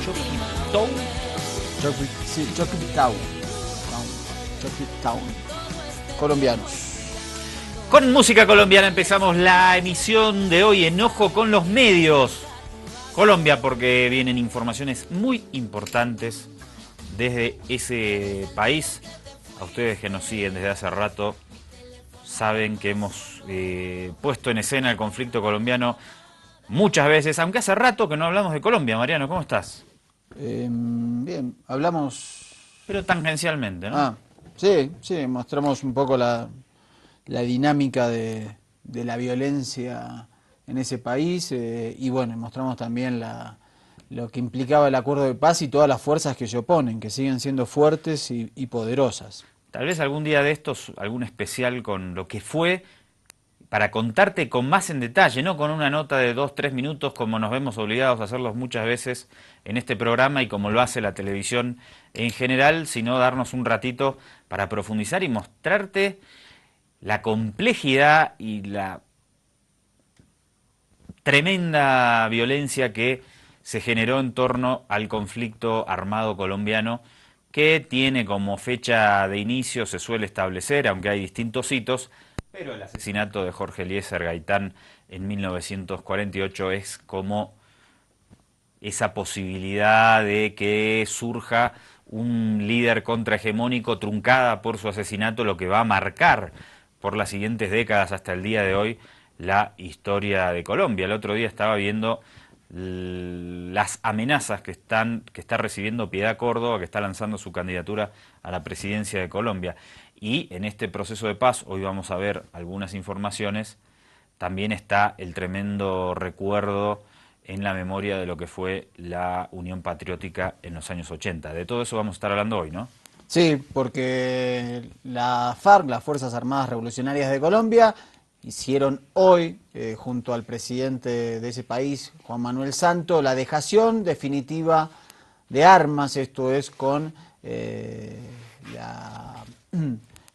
Choquitown. Sí, Choquitown. Colombianos. Con música colombiana empezamos la emisión de hoy en Ojo con los Medios. Colombia, porque vienen informaciones muy importantes desde ese país. A ustedes que nos siguen desde hace rato saben que hemos puesto en escena el conflicto colombiano muchas veces, aunque hace rato que no hablamos de Colombia. Mariano, ¿cómo estás? Bien, hablamos... Pero tangencialmente, ¿no? Sí, mostramos un poco la dinámica de la violencia en ese país y bueno, mostramos también lo que implicaba el acuerdo de paz y todas las fuerzas que se oponen, que siguen siendo fuertes y poderosas. Tal vez algún día de estos, algún especial con lo que fue, para contarte con más en detalle, no con una nota de 2-3 minutos como nos vemos obligados a hacerlos muchas veces en este programa y como lo hace la televisión en general, sino darnos un ratito para profundizar y mostrarte la complejidad y la tremenda violencia que se generó en torno al conflicto armado colombiano, que tiene como fecha de inicio, se suele establecer, aunque hay distintos hitos, pero el asesinato de Jorge Eliezer Gaitán en 1948 es como esa posibilidad de que surja un líder contrahegemónico truncada por su asesinato, lo que va a marcar por las siguientes décadas hasta el día de hoy la historia de Colombia. El otro día estaba viendo las amenazas que está recibiendo Piedad Córdoba, que está lanzando su candidatura a la presidencia de Colombia. Y en este proceso de paz, hoy vamos a ver algunas informaciones, también está el tremendo recuerdo en la memoria de lo que fue la Unión Patriótica en los años 80. De todo eso vamos a estar hablando hoy, ¿no? Sí, porque la FARC, las Fuerzas Armadas Revolucionarias de Colombia, hicieron hoy, junto al presidente de ese país, Juan Manuel Santos, la dejación definitiva de armas, esto es con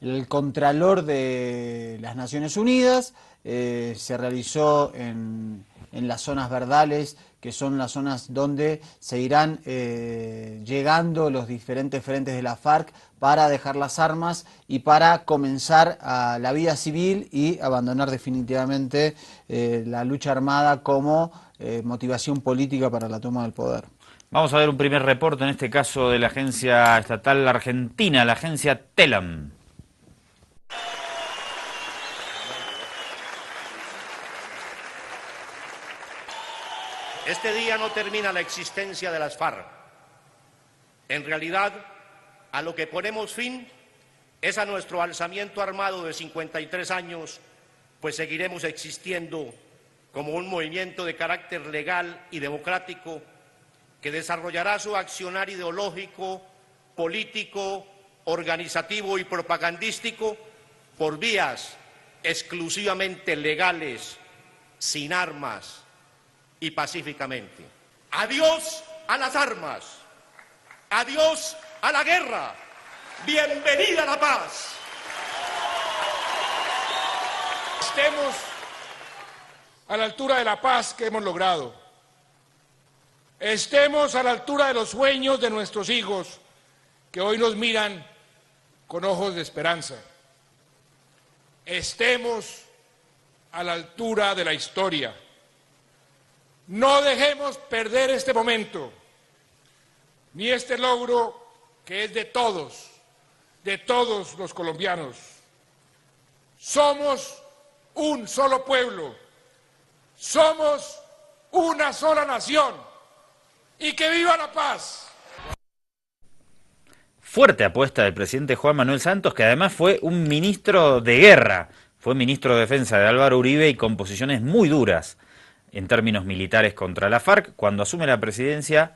el Contralor de las Naciones Unidas, se realizó en las zonas verdales, que son las zonas donde se irán llegando los diferentes frentes de la FARC para dejar las armas y para comenzar a la vida civil y abandonar definitivamente la lucha armada como motivación política para la toma del poder. Vamos a ver un primer reporte, en este caso de la agencia estatal argentina, la agencia TELAM. Este día no termina la existencia de las FARC. En realidad, a lo que ponemos fin es a nuestro alzamiento armado de 53 años, pues seguiremos existiendo como un movimiento de carácter legal y democrático que desarrollará su accionar ideológico, político, organizativo y propagandístico por vías exclusivamente legales, sin armas y pacíficamente. Adiós a las armas, adiós a la guerra, bienvenida a la paz. Estemos a la altura de la paz que hemos logrado. Estemos a la altura de los sueños de nuestros hijos, que hoy nos miran con ojos de esperanza. Estemos a la altura de la historia. No dejemos perder este momento, ni este logro que es de todos los colombianos. Somos un solo pueblo, somos una sola nación. ¡Y que viva la paz! Fuerte apuesta del presidente Juan Manuel Santos, que además fue un ministro de guerra, fue ministro de defensa de Álvaro Uribe y con posiciones muy duras en términos militares contra la FARC. Cuando asume la presidencia,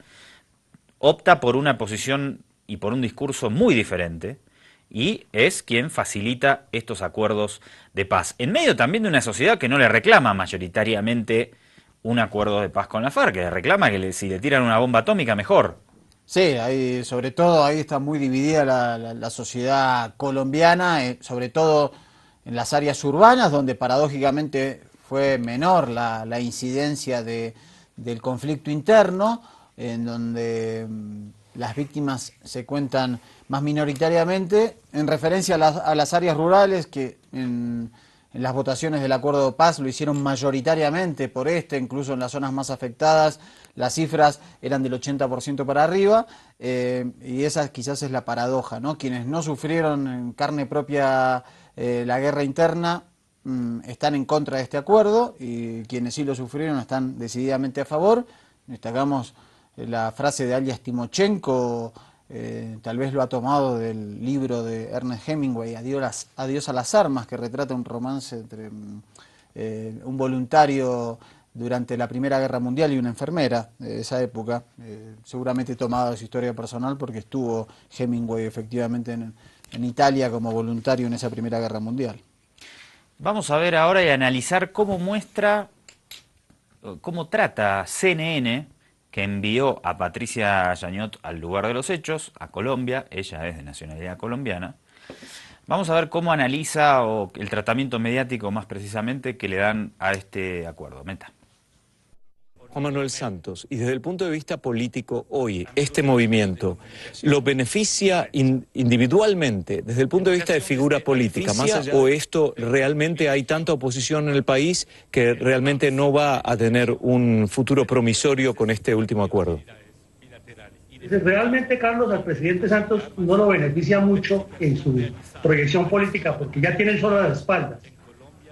opta por una posición y por un discurso muy diferente y es quien facilita estos acuerdos de paz. En medio también de una sociedad que no le reclama mayoritariamente un acuerdo de paz con la FARC, que le reclama que si le tiran una bomba atómica, mejor. Sí, sobre todo ahí está muy dividida la sociedad colombiana, sobre todo en las áreas urbanas, donde paradójicamente fue menor la incidencia del conflicto interno, en donde las víctimas se cuentan más minoritariamente, en referencia a las áreas rurales que en las votaciones del acuerdo de paz lo hicieron mayoritariamente por incluso en las zonas más afectadas las cifras eran del 80% para arriba, y esa quizás es la paradoja, ¿no? Quienes no sufrieron en carne propia la guerra interna están en contra de este acuerdo, y quienes sí lo sufrieron están decididamente a favor. Destacamos la frase de Alias Timochenko, tal vez lo ha tomado del libro de Ernest Hemingway, Adiós a las armas, que retrata un romance entre un voluntario durante la Primera Guerra Mundial y una enfermera de esa época, seguramente tomado de su historia personal, porque estuvo Hemingway efectivamente en Italia como voluntario en esa Primera Guerra Mundial. Vamos a ver ahora y analizar cómo trata CNN, que envió a Patricia Yanyot al lugar de los hechos, a Colombia. Ella es de nacionalidad colombiana. Vamos a ver cómo analiza el tratamiento mediático, más precisamente, que le dan a este acuerdo. Meta. Juan Manuel Santos, y desde el punto de vista político hoy, este movimiento, ¿lo beneficia individualmente, desde el punto de vista de figura política, más allá, o esto realmente hay tanta oposición en el país que realmente no va a tener un futuro promisorio con este último acuerdo? Realmente, Carlos, al presidente Santos no lo beneficia mucho en su proyección política, porque ya tiene el sol a las espaldas,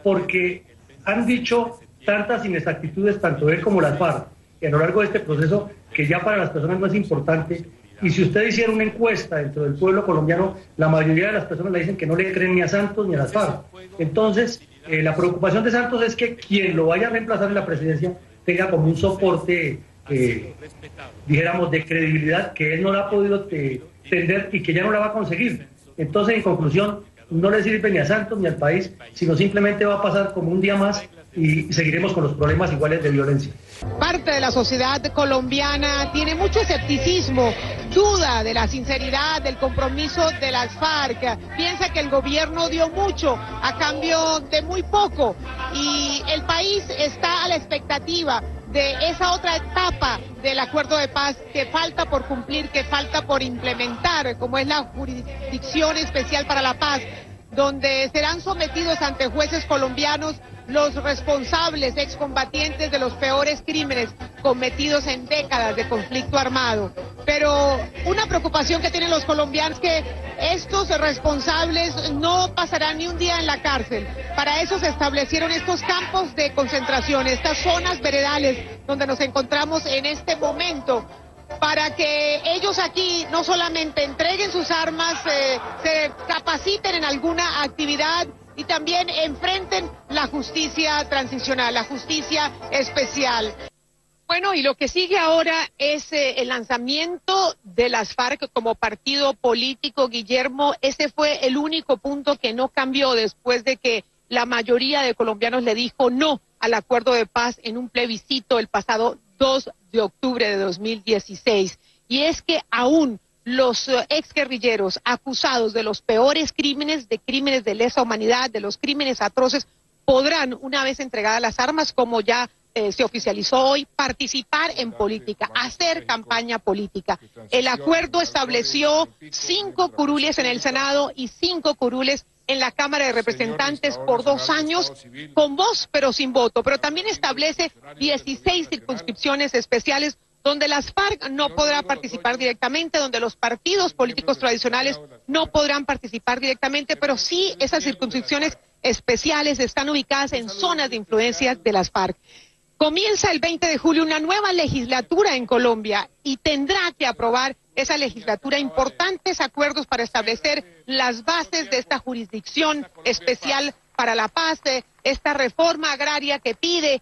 porque han dicho tantas inexactitudes, tanto él como las FARC, a lo largo de este proceso, que ya para las personas no es importante. Y si usted hiciera una encuesta dentro del pueblo colombiano, la mayoría de las personas le dicen que no le creen ni a Santos ni a las FARC. Entonces, la preocupación de Santos es que quien lo vaya a reemplazar en la presidencia tenga como un soporte, dijéramos, de credibilidad, que él no la ha podido tender y que ya no la va a conseguir. Entonces, en conclusión, no le sirve ni a Santos ni al país, sino simplemente va a pasar como un día más y seguiremos con los problemas iguales de violencia. Parte de la sociedad colombiana tiene mucho escepticismo, duda de la sinceridad, del compromiso de las FARC, piensa que el gobierno dio mucho a cambio de muy poco, y el país está a la expectativa de esa otra etapa del acuerdo de paz que falta por cumplir, que falta por implementar, como es la Jurisdicción Especial para la Paz, donde serán sometidos ante jueces colombianos los responsables excombatientes de los peores crímenes cometidos en décadas de conflicto armado. Pero una preocupación que tienen los colombianos es que estos responsables no pasarán ni un día en la cárcel. Para eso se establecieron estos campos de concentración, estas zonas veredales donde nos encontramos en este momento, para que ellos aquí no solamente entreguen sus armas, se capaciten en alguna actividad y también enfrenten la justicia transicional, la justicia especial. Bueno, y lo que sigue ahora es el lanzamiento de las FARC como partido político. Guillermo, ese fue el único punto que no cambió después de que la mayoría de colombianos le dijo no al acuerdo de paz en un plebiscito el pasado 2 de octubre de 2016. Y es que aún los exguerrilleros acusados de los peores crímenes, de crímenes de lesa humanidad, de los crímenes atroces, podrán, una vez entregadas las armas, como ya se oficializó hoy, participar en política, hacer campaña política. El acuerdo estableció 5 curules en el Senado y 5 curules en la Cámara de Representantes por 2 años, con voz pero sin voto, pero también establece 16 circunscripciones especiales donde las FARC no podrán participar directamente, donde los partidos políticos tradicionales no podrán participar directamente, pero sí esas circunscripciones especiales están ubicadas en zonas de influencia de las FARC. Comienza el 20 de julio una nueva legislatura en Colombia y tendrá que aprobar esa legislatura importantes acuerdos para establecer las bases de esta jurisdicción especial para la paz, esta reforma agraria que pide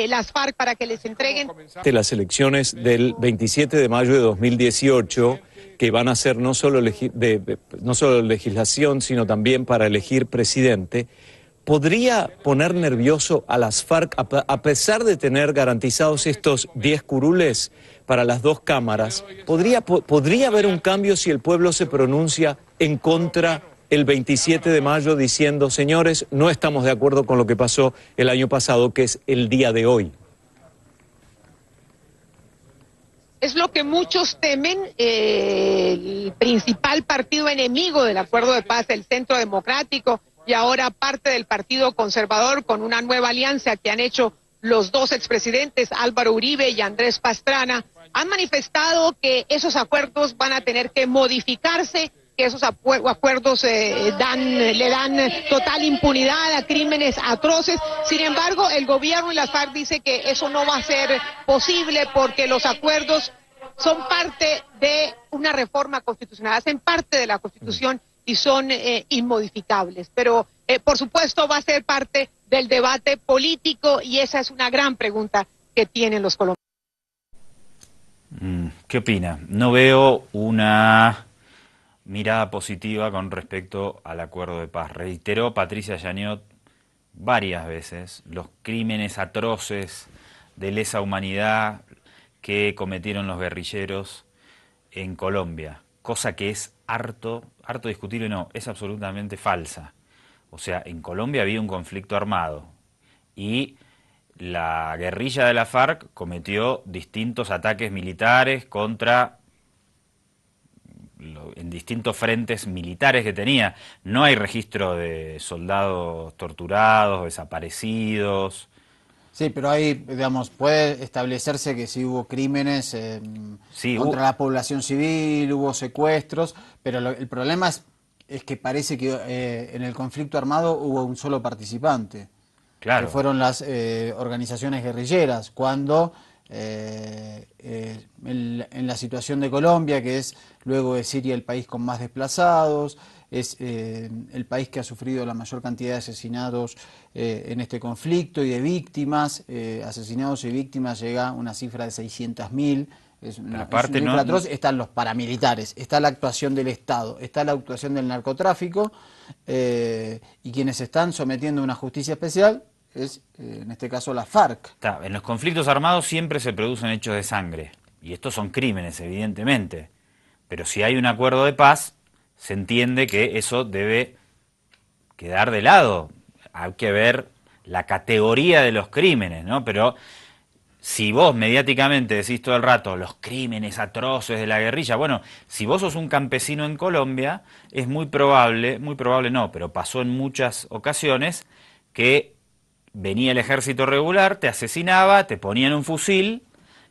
las FARC para que les entreguen. De las elecciones del 27 de mayo de 2018, que van a ser no solo legislación, sino también para elegir presidente, ¿podría poner nervioso a las FARC, a pesar de tener garantizados estos 10 curules para las 2 cámaras? ¿Podría haber un cambio si el pueblo se pronuncia en contra el 27 de mayo diciendo, señores, no estamos de acuerdo con lo que pasó el año pasado, que es el día de hoy? Es lo que muchos temen. El principal partido enemigo del acuerdo de paz, el Centro Democrático, y ahora parte del Partido Conservador, con una nueva alianza que han hecho los dos expresidentes, Álvaro Uribe y Andrés Pastrana, han manifestado que esos acuerdos van a tener que modificarse, que esos acuerdos le dan total impunidad a crímenes atroces. Sin embargo, el gobierno y las FARC dice que eso no va a ser posible porque los acuerdos son parte de una reforma constitucional, hacen parte de la Constitución y son inmodificables. Pero, por supuesto, va a ser parte del debate político y esa es una gran pregunta que tienen los colombianos. ¿Qué opina? No veo una mirada positiva con respecto al acuerdo de paz. Reiteró Patricia Yaniot varias veces los crímenes atroces de lesa humanidad que cometieron los guerrilleros en Colombia, cosa que es harto discutible, no, es absolutamente falsa. O sea, en Colombia había un conflicto armado y la guerrilla de la FARC cometió distintos ataques militares en distintos frentes militares que tenía. No hay registro de soldados torturados, desaparecidos. Sí, pero ahí, digamos, puede establecerse que sí hubo crímenes contra la población civil, hubo secuestros, pero el problema es que parece que en el conflicto armado hubo un solo participante. Claro. Que fueron las organizaciones guerrilleras, cuando en la situación de Colombia, que es luego de Siria el país con más desplazados, es el país que ha sufrido la mayor cantidad de asesinados en este conflicto y de víctimas, asesinados y víctimas llega a una cifra de 600.000. Es una cifra atroz. Están los paramilitares, está la actuación del Estado, está la actuación del narcotráfico y quienes están sometiendo a una justicia especial es, en este caso, la FARC. En los conflictos armados siempre se producen hechos de sangre y estos son crímenes, evidentemente. Pero si hay un acuerdo de paz, se entiende que eso debe quedar de lado. Hay que ver la categoría de los crímenes, ¿no? Pero si vos mediáticamente decís todo el rato los crímenes atroces de la guerrilla, bueno, si vos sos un campesino en Colombia, es muy probable no, pero pasó en muchas ocasiones que venía el ejército regular, te asesinaba, te ponían un fusil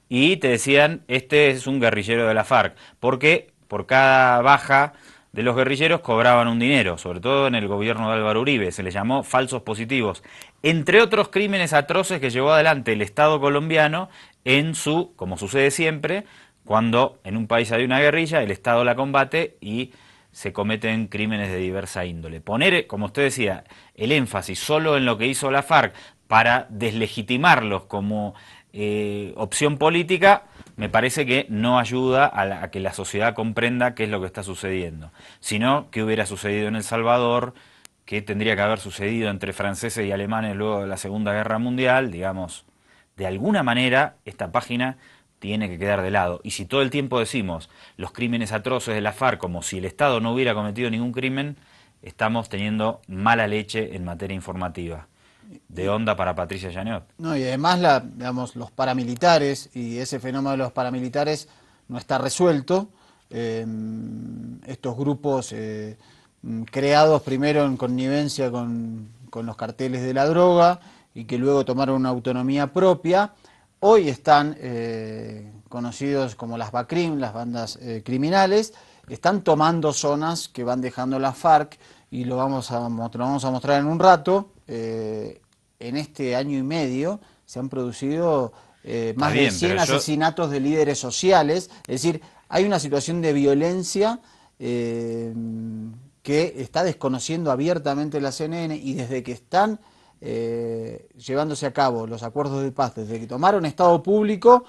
y te decían, este es un guerrillero de la FARC, porque por cada baja de los guerrilleros cobraban un dinero, sobre todo en el gobierno de Álvaro Uribe, se les llamó falsos positivos, entre otros crímenes atroces que llevó adelante el Estado colombiano en su, como sucede siempre, cuando en un país hay una guerrilla, el Estado la combate y se cometen crímenes de diversa índole. Poner, como usted decía, el énfasis solo en lo que hizo la FARC para deslegitimarlos como opción política, me parece que no ayuda a que la sociedad comprenda qué es lo que está sucediendo, sino qué hubiera sucedido en El Salvador, qué tendría que haber sucedido entre franceses y alemanes luego de la Segunda Guerra Mundial, digamos, de alguna manera esta página tiene que quedar de lado. Y si todo el tiempo decimos los crímenes atroces de la FARC como si el Estado no hubiera cometido ningún crimen, estamos teniendo mala leche en materia informativa. De onda para Patricia Yaniot. No, y además digamos, los paramilitares, y ese fenómeno de los paramilitares no está resuelto. Estos grupos creados primero en connivencia con los carteles de la droga y que luego tomaron una autonomía propia, hoy están conocidos como las BACRIM, las bandas criminales, están tomando zonas que van dejando la FARC y lo vamos a mostrar en un rato. En este año y medio se han producido más de 100 asesinatos de líderes sociales, es decir, hay una situación de violencia que está desconociendo abiertamente la CNN y desde que están llevándose a cabo los acuerdos de paz, desde que tomaron Estado público,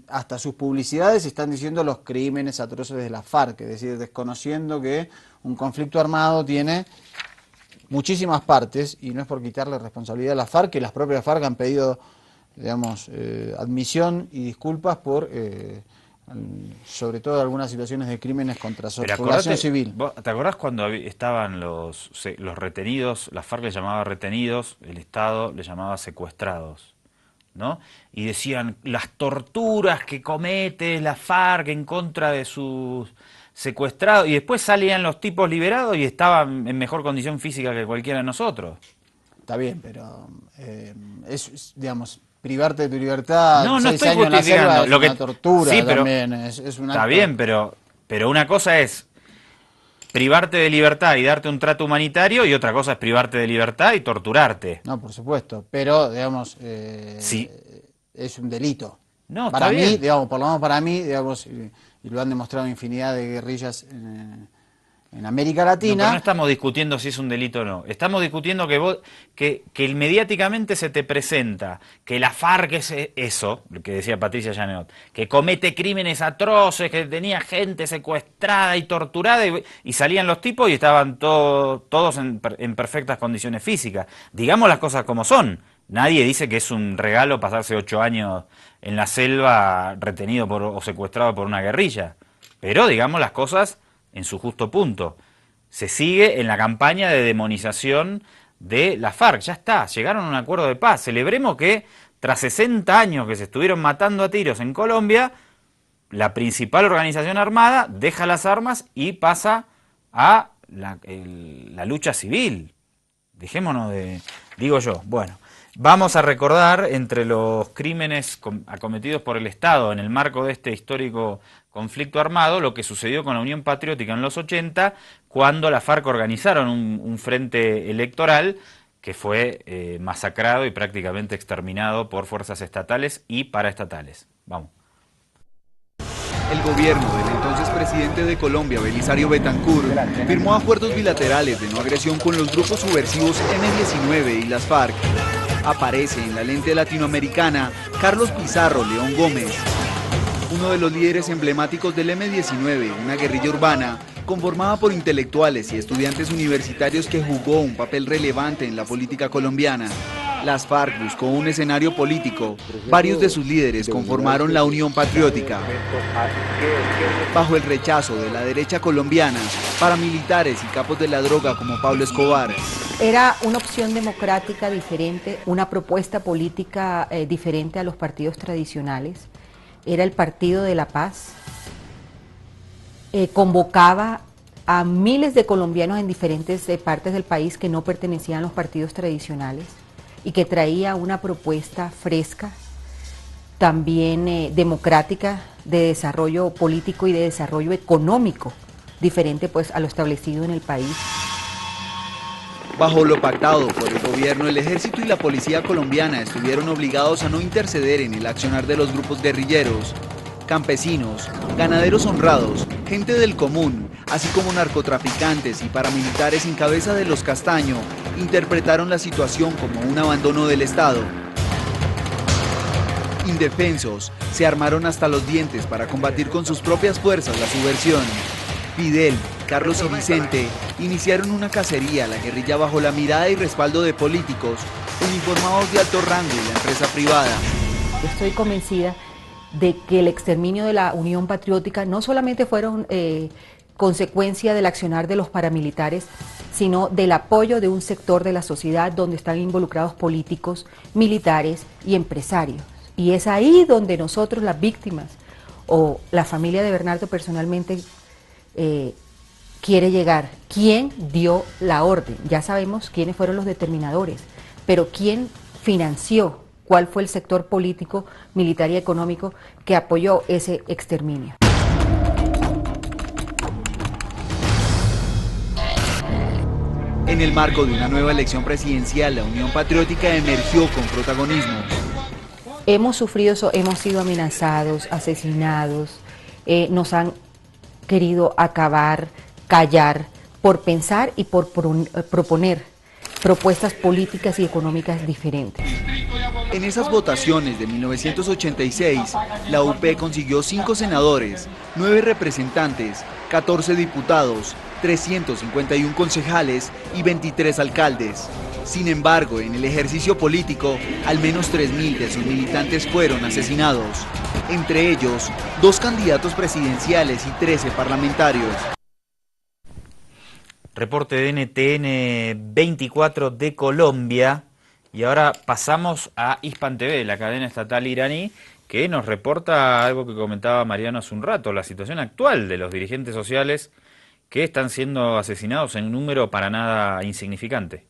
hasta sus publicidades están diciendo los crímenes atroces de la FARC, es decir, desconociendo que un conflicto armado tiene muchísimas partes, y no es por quitarle responsabilidad a la FARC, que las propias FARC han pedido, digamos, admisión y disculpas por, sobre todo, algunas situaciones de crímenes contra la población civil. ¿Te acordás cuando estaban los retenidos, la FARC les llamaba retenidos, el Estado les llamaba secuestrados? ¿no? Y decían las torturas que comete la FARC en contra de sus secuestrados, y después salían los tipos liberados y estaban en mejor condición física que cualquiera de nosotros. Está bien, pero digamos, privarte de tu libertad, no 6 estoy años en la selva, lo es que, una tortura sí, pero, también, es un está acto. bien, pero una cosa es privarte de libertad y darte un trato humanitario, y otra cosa es privarte de libertad y torturarte. No, por supuesto, pero, digamos, Sí. es un delito. No, para está mí, bien. digamos, por lo menos para mí, digamos, y lo han demostrado infinidad de guerrillas en América No, Latina. pero no estamos discutiendo si es un delito o no. Estamos discutiendo que mediáticamente se te presenta que la FARC es eso, lo que decía Patricia Llaneot, que comete crímenes atroces, que tenía gente secuestrada y torturada, y salían los tipos y estaban todos en perfectas condiciones físicas. Digamos las cosas como son. Nadie dice que es un regalo pasarse 8 años en la selva retenido o secuestrado por una guerrilla. Pero digamos las cosas en su justo punto. Se sigue en la campaña de demonización de la FARC. Ya está, llegaron a un acuerdo de paz. Celebremos que tras 60 años que se estuvieron matando a tiros en Colombia, la principal organización armada deja las armas y pasa a la lucha civil. Dejémonos de... Digo yo, bueno, vamos a recordar entre los crímenes acometidos por el Estado en el marco de este histórico conflicto armado, lo que sucedió con la Unión Patriótica en los 80, cuando la FARC organizaron un frente electoral que fue masacrado y prácticamente exterminado por fuerzas estatales y paraestatales. Vamos. El gobierno del entonces presidente de Colombia, Belisario Betancur, firmó acuerdos bilaterales de no agresión con los grupos subversivos M-19 y las FARC. Aparece en la lente latinoamericana Carlos Pizarro León Gómez, uno de los líderes emblemáticos del M-19, una guerrilla urbana conformada por intelectuales y estudiantes universitarios que jugó un papel relevante en la política colombiana. Las FARC buscó un escenario político. Varios de sus líderes conformaron la Unión Patriótica. Bajo el rechazo de la derecha colombiana, paramilitares y capos de la droga como Pablo Escobar. Era una opción democrática diferente, una propuesta política diferente a los partidos tradicionales. Era el Partido de la Paz. Convocaba a miles de colombianos en diferentes partes del país que no pertenecían a los partidos tradicionales y que traía una propuesta fresca, también democrática, de desarrollo político y de desarrollo económico, diferente pues a lo establecido en el país. Bajo lo pactado por el gobierno, el ejército y la policía colombiana estuvieron obligados a no interceder en el accionar de los grupos guerrilleros. Campesinos, ganaderos honrados, gente del común, así como narcotraficantes y paramilitares en cabeza de los Castaño, interpretaron la situación como un abandono del Estado. Indefensos, se armaron hasta los dientes para combatir con sus propias fuerzas la subversión. Fidel, Carlos y Vicente iniciaron una cacería a la guerrilla bajo la mirada y respaldo de políticos, uniformados de alto rango y la empresa privada. Estoy convencida de que el exterminio de la Unión Patriótica no solamente fueron consecuencia del accionar de los paramilitares, sino del apoyo de un sector de la sociedad donde están involucrados políticos, militares y empresarios. Y es ahí donde nosotros, las víctimas, o la familia de Bernardo personalmente, quiere llegar. ¿Quién dio la orden? Ya sabemos quiénes fueron los determinadores, pero ¿quién financió? ¿Cuál fue el sector político, militar y económico que apoyó ese exterminio? En el marco de una nueva elección presidencial, la Unión Patriótica emergió con protagonismo. Hemos sufrido eso, hemos sido amenazados, asesinados, nos han querido acabar, callar, por pensar y por proponer propuestas políticas y económicas diferentes. En esas votaciones de 1986, la UP consiguió 5 senadores, 9 representantes, 14 diputados, 351 concejales y 23 alcaldes. Sin embargo, en el ejercicio político, al menos 3.000 de sus militantes fueron asesinados. Entre ellos, 2 candidatos presidenciales y 13 parlamentarios. Reporte de NTN 24 de Colombia, Y ahora pasamos a Hispan TV, la cadena estatal iraní, que nos reporta algo que comentaba Mariano hace un rato, la situación actual de los dirigentes sociales que están siendo asesinados en un número para nada insignificante.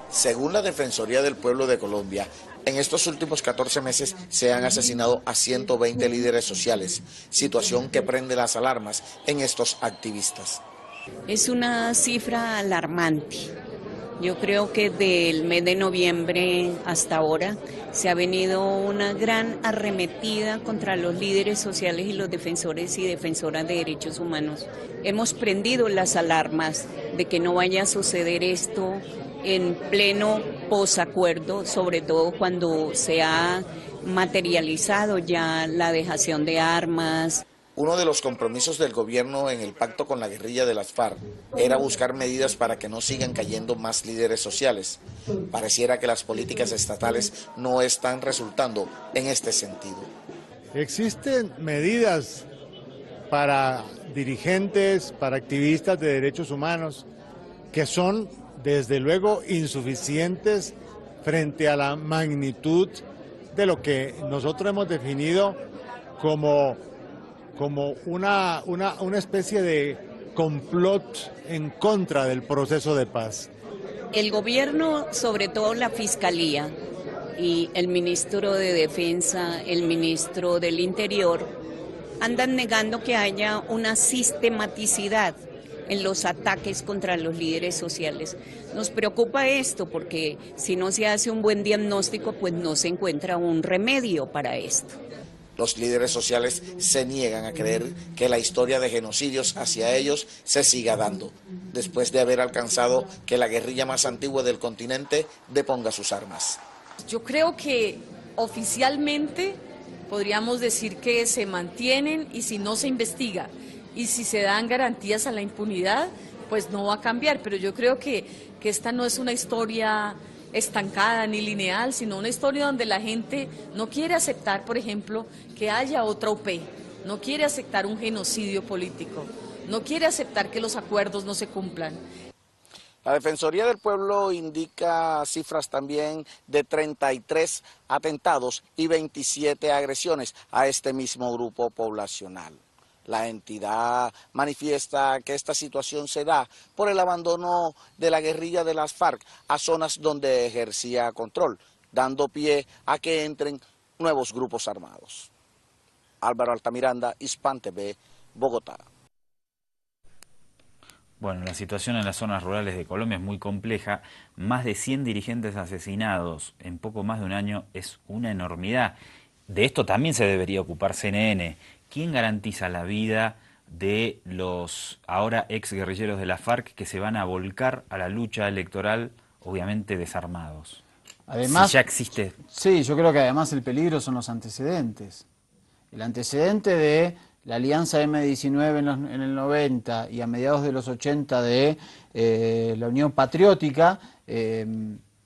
Según la Defensoría del Pueblo de Colombia, en estos últimos 14 meses se han asesinado a 120 líderes sociales, situación que prende las alarmas en estos activistas. Es una cifra alarmante. Yo creo que del mes de noviembre hasta ahora se ha venido una gran arremetida contra los líderes sociales y los defensores y defensoras de derechos humanos. Hemos prendido las alarmas de que no vaya a suceder esto en pleno posacuerdo, sobre todo cuando se ha materializado ya la dejación de armas. Uno de los compromisos del gobierno en el pacto con la guerrilla de las FARC era buscar medidas para que no sigan cayendo más líderes sociales. Pareciera que las políticas estatales no están resultando en este sentido. Existen medidas para dirigentes, para activistas de derechos humanos, que son desde luego insuficientes frente a la magnitud de lo que nosotros hemos definido como una especie de complot en contra del proceso de paz. El gobierno, sobre todo la Fiscalía y el ministro de Defensa, el ministro del Interior, andan negando que haya una sistematicidad en los ataques contra los líderes sociales. Nos preocupa esto porque si no se hace un buen diagnóstico, pues no se encuentra un remedio para esto. Los líderes sociales se niegan a creer que la historia de genocidios hacia ellos se siga dando, después de haber alcanzado que la guerrilla más antigua del continente deponga sus armas. Yo creo que oficialmente podríamos decir que se mantienen y si no se investiga y si se dan garantías a la impunidad, pues no va a cambiar, pero yo creo que esta no es una historia estancada ni lineal, sino una historia donde la gente no quiere aceptar, por ejemplo, que haya otra UP, no quiere aceptar un genocidio político, no quiere aceptar que los acuerdos no se cumplan. La Defensoría del Pueblo indica cifras también de 33 atentados y 27 agresiones a este mismo grupo poblacional. La entidad manifiesta que esta situación se da por el abandono de la guerrilla de las FARC a zonas donde ejercía control, dando pie a que entren nuevos grupos armados. Álvaro Altamiranda, Hispan TV, Bogotá. Bueno, la situación en las zonas rurales de Colombia es muy compleja. Más de 100 dirigentes asesinados en poco más de un año es una enormidad. De esto también se debería ocupar CNN. ¿Quién garantiza la vida de los ahora ex guerrilleros de la FARC que se van a volcar a la lucha electoral, obviamente desarmados? Además, si ya existe. Sí, yo creo que además el peligro son los antecedentes. El antecedente de la alianza M19 en el 90 y a mediados de los 80 de la Unión Patriótica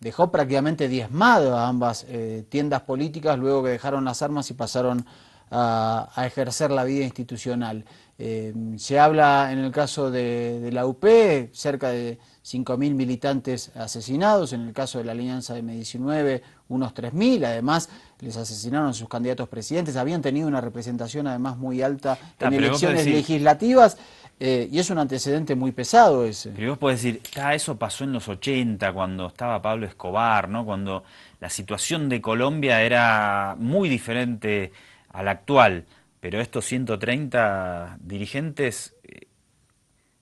dejó prácticamente diezmado a ambas tiendas políticas luego que dejaron las armas y pasaron a ejercer la vida institucional. Se habla en el caso de la UP, cerca de 5.000 militantes asesinados, en el caso de la alianza M19 unos 3.000, además les asesinaron a sus candidatos presidentes, habían tenido una representación además muy alta en elecciones legislativas, y es un antecedente muy pesado ese. Pero vos podés decir, eso pasó en los 80, cuando estaba Pablo Escobar, ¿no? Cuando la situación de Colombia era muy diferente a la actual, pero estos 130 dirigentes,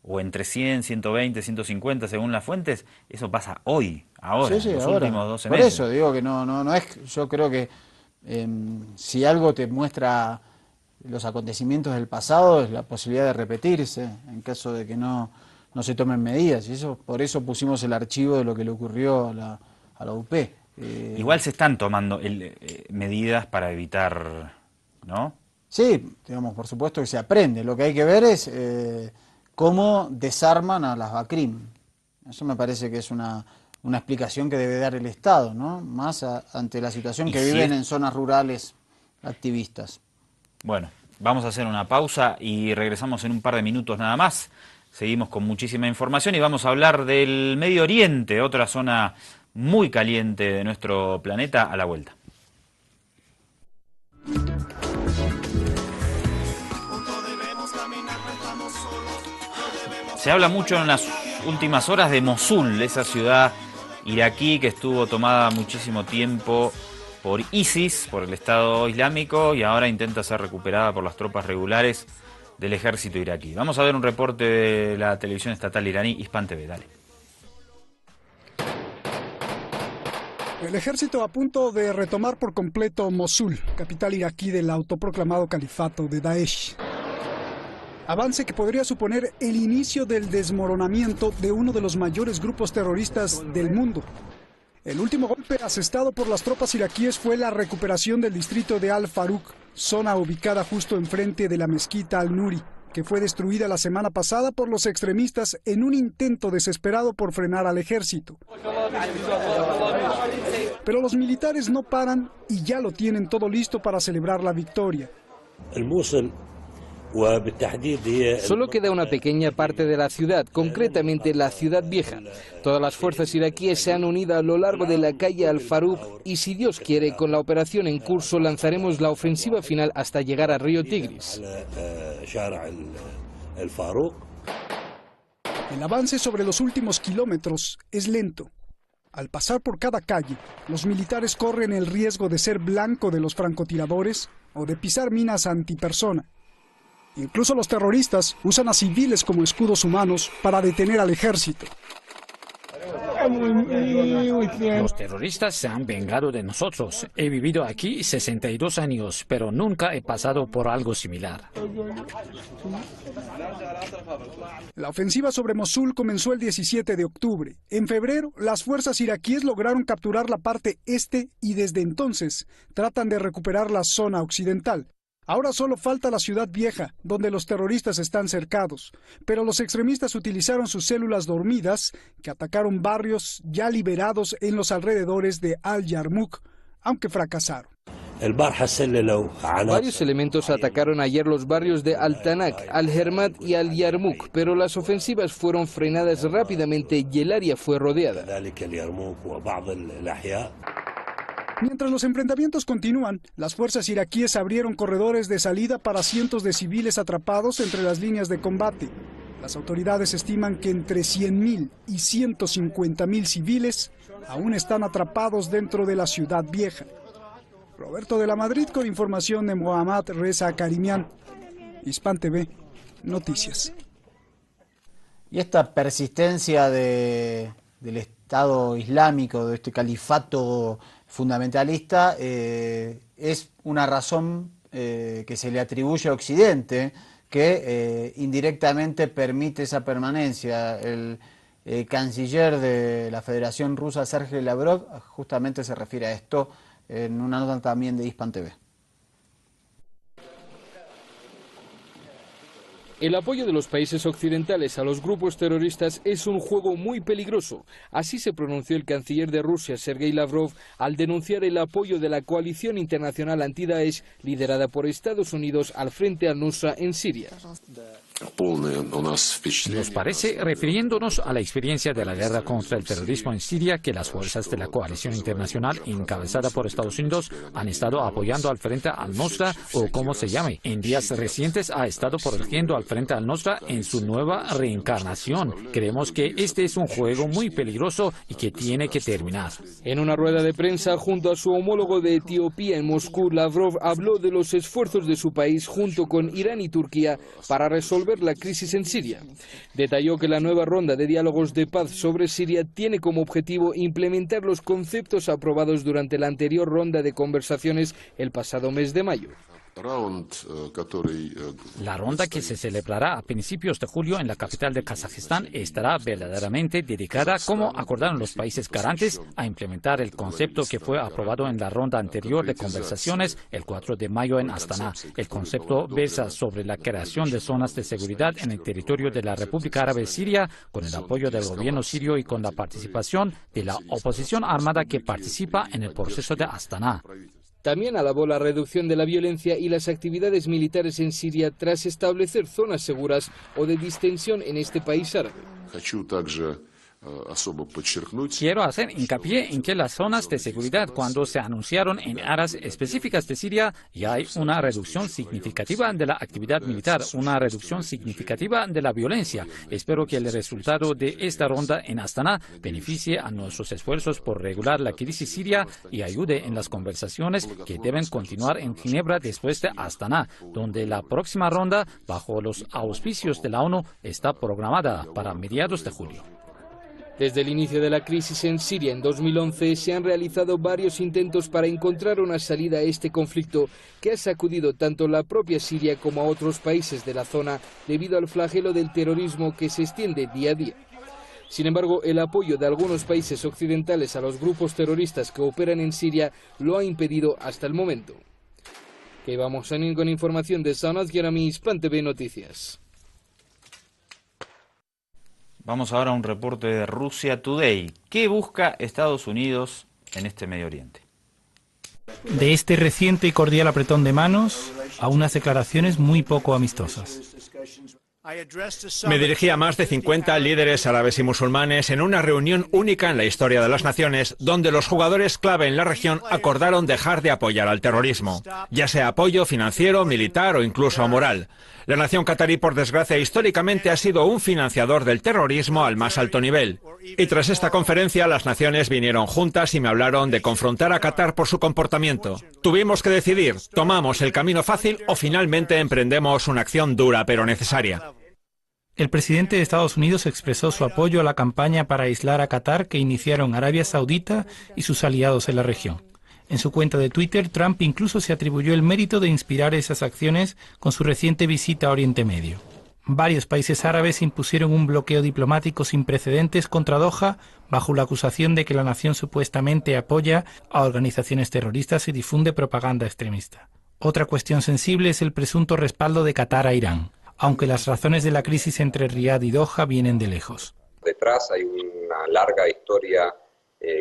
o entre 100, 120, 150, según las fuentes, eso pasa hoy, ahora, sí, en los ahora. últimos 12 Por meses. eso digo que no es, yo creo que si algo te muestra los acontecimientos del pasado es la posibilidad de repetirse, en caso de que no se tomen medidas, y eso por eso pusimos el archivo de lo que le ocurrió a la UP. Igual se están tomando medidas para evitar, ¿no? Sí, digamos, por supuesto que se aprende. Lo que hay que ver es cómo desarman a las BACRIM. Eso me parece que es una explicación que debe dar el Estado, ¿no? Más ante la situación que viven en zonas rurales activistas. Bueno, vamos a hacer una pausa y regresamos en un par de minutos nada más. Seguimos con muchísima información y vamos a hablar del Medio Oriente, otra zona muy caliente de nuestro planeta a la vuelta. Se habla mucho en las últimas horas de Mosul, esa ciudad iraquí que estuvo tomada muchísimo tiempo por ISIS, por el Estado Islámico, y ahora intenta ser recuperada por las tropas regulares del ejército iraquí. Vamos a ver un reporte de la televisión estatal iraní, Hispan TV, dale. El ejército a punto de retomar por completo Mosul, capital iraquí del autoproclamado califato de Daesh. Avance que podría suponer el inicio del desmoronamiento de uno de los mayores grupos terroristas del mundo. El último golpe asestado por las tropas iraquíes fue la recuperación del distrito de Al-Faruq, zona ubicada justo enfrente de la mezquita Al-Nuri, que fue destruida la semana pasada por los extremistas en un intento desesperado por frenar al ejército. Pero los militares no paran y ya lo tienen todo listo para celebrar la victoria. Solo queda una pequeña parte de la ciudad, concretamente la ciudad vieja. Todas las fuerzas iraquíes se han unido a lo largo de la calle Al-Faruq y, si Dios quiere, con la operación en curso lanzaremos la ofensiva final hasta llegar al río Tigris. El avance sobre los últimos kilómetros es lento. Al pasar por cada calle, los militares corren el riesgo de ser blanco de los francotiradores o de pisar minas antipersona. Incluso los terroristas usan a civiles como escudos humanos para detener al ejército. Los terroristas se han vengado de nosotros. He vivido aquí 62 años, pero nunca he pasado por algo similar. La ofensiva sobre Mosul comenzó el 17 de octubre. En febrero, las fuerzas iraquíes lograron capturar la parte este y desde entonces tratan de recuperar la zona occidental. Ahora solo falta la ciudad vieja, donde los terroristas están cercados, pero los extremistas utilizaron sus células dormidas, que atacaron barrios ya liberados en los alrededores de Al-Yarmouk, aunque fracasaron. Varios elementos atacaron ayer los barrios de Al-Tanak, Al-Hermat y Al-Yarmouk, pero las ofensivas fueron frenadas rápidamente y el área fue rodeada. Mientras los enfrentamientos continúan, las fuerzas iraquíes abrieron corredores de salida para cientos de civiles atrapados entre las líneas de combate. Las autoridades estiman que entre 100.000 y 150.000 civiles aún están atrapados dentro de la ciudad vieja. Roberto de la Madrid con información de Mohammad Reza Karimian. Hispan TV, Noticias. Y esta persistencia del Estado Islámico, de este califato fundamentalista, es una razón que se le atribuye a Occidente, que indirectamente permite esa permanencia. El canciller de la Federación Rusa, Sergei Lavrov, justamente se refiere a esto en una nota también de Hispan TV. El apoyo de los países occidentales a los grupos terroristas es un juego muy peligroso. Así se pronunció el canciller de Rusia, Sergei Lavrov, al denunciar el apoyo de la coalición internacional anti-Daesh liderada por Estados Unidos al frente al-Nusra en Siria. Nos parece, refiriéndonos a la experiencia de la guerra contra el terrorismo en Siria, que las fuerzas de la coalición internacional encabezada por Estados Unidos han estado apoyando al frente al-Nusra, o como se llame. En días recientes ha estado protegiendo al frente al-Nusra en su nueva reencarnación. Creemos que este es un juego muy peligroso y que tiene que terminar. En una rueda de prensa junto a su homólogo de Etiopía en Moscú, Lavrov habló de los esfuerzos de su país junto con Irán y Turquía para resolver la crisis en Siria. Detalló que la nueva ronda de diálogos de paz sobre Siria tiene como objetivo implementar los conceptos aprobados durante la anterior ronda de conversaciones el pasado mes de mayo. La ronda, que se celebrará a principios de julio en la capital de Kazajistán, estará verdaderamente dedicada, como acordaron los países garantes, a implementar el concepto que fue aprobado en la ronda anterior de conversaciones el 4 de mayo en Astana. El concepto versa sobre la creación de zonas de seguridad en el territorio de la República Árabe Siria, con el apoyo del gobierno sirio y con la participación de la oposición armada que participa en el proceso de Astana. También alabó la reducción de la violencia y las actividades militares en Siria tras establecer zonas seguras o de distensión en este país árabe. Quiero hacer hincapié en que las zonas de seguridad, cuando se anunciaron en áreas específicas de Siria, ya hay una reducción significativa de la actividad militar, una reducción significativa de la violencia. Espero que el resultado de esta ronda en Astana beneficie a nuestros esfuerzos por regular la crisis siria y ayude en las conversaciones que deben continuar en Ginebra después de Astana, donde la próxima ronda, bajo los auspicios de la ONU, está programada para mediados de julio. Desde el inicio de la crisis en Siria en 2011 se han realizado varios intentos para encontrar una salida a este conflicto que ha sacudido tanto la propia Siria como a otros países de la zona debido al flagelo del terrorismo que se extiende día a día. Sin embargo, el apoyo de algunos países occidentales a los grupos terroristas que operan en Siria lo ha impedido hasta el momento. Que vamos a ir con información de Sanat Jeremy, Span TV Noticias. Vamos ahora a un reporte de Russia Today. ¿Qué busca Estados Unidos en este Medio Oriente? De este reciente y cordial apretón de manos a unas declaraciones muy poco amistosas. Me dirigí a más de 50 líderes árabes y musulmanes en una reunión única en la historia de las naciones, donde los jugadores clave en la región acordaron dejar de apoyar al terrorismo, ya sea apoyo financiero, militar o incluso moral. La nación catarí, por desgracia, históricamente ha sido un financiador del terrorismo al más alto nivel. Y tras esta conferencia, las naciones vinieron juntas y me hablaron de confrontar a Qatar por su comportamiento. Tuvimos que decidir, ¿tomamos el camino fácil o finalmente emprendemos una acción dura pero necesaria? El presidente de Estados Unidos expresó su apoyo a la campaña para aislar a Qatar que iniciaron Arabia Saudita y sus aliados en la región. En su cuenta de Twitter, Trump incluso se atribuyó el mérito de inspirar esas acciones con su reciente visita a Oriente Medio. Varios países árabes impusieron un bloqueo diplomático sin precedentes contra Doha bajo la acusación de que la nación supuestamente apoya a organizaciones terroristas y difunde propaganda extremista. Otra cuestión sensible es el presunto respaldo de Qatar a Irán, aunque las razones de la crisis entre Riad y Doha vienen de lejos. Detrás hay una larga historia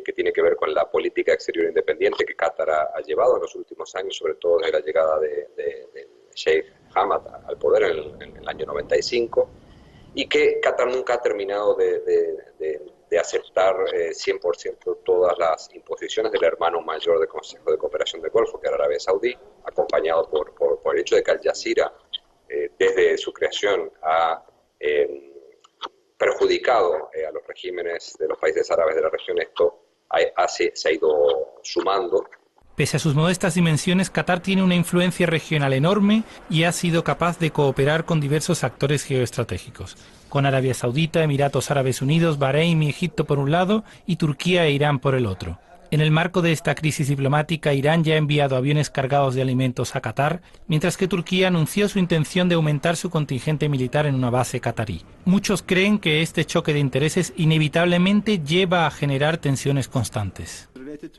que tiene que ver con la política exterior independiente que Qatar ha llevado en los últimos años, sobre todo desde la llegada del Sheikh Hamad al poder en el año 95, y que Qatar nunca ha terminado de aceptar 100% todas las imposiciones del hermano mayor del Consejo de Cooperación del Golfo, que era Arabia Saudí, acompañado por el hecho de que Al Jazeera, desde su creación, ha perjudicado a los regímenes de los países árabes de la región. Esto se ha ido sumando. Pese a sus modestas dimensiones, Qatar tiene una influencia regional enorme y ha sido capaz de cooperar con diversos actores geoestratégicos, con Arabia Saudita, Emiratos Árabes Unidos, Bahrein y Egipto por un lado y Turquía e Irán por el otro. En el marco de esta crisis diplomática, Irán ya ha enviado aviones cargados de alimentos a Qatar, mientras que Turquía anunció su intención de aumentar su contingente militar en una base catarí. Muchos creen que este choque de intereses inevitablemente lleva a generar tensiones constantes.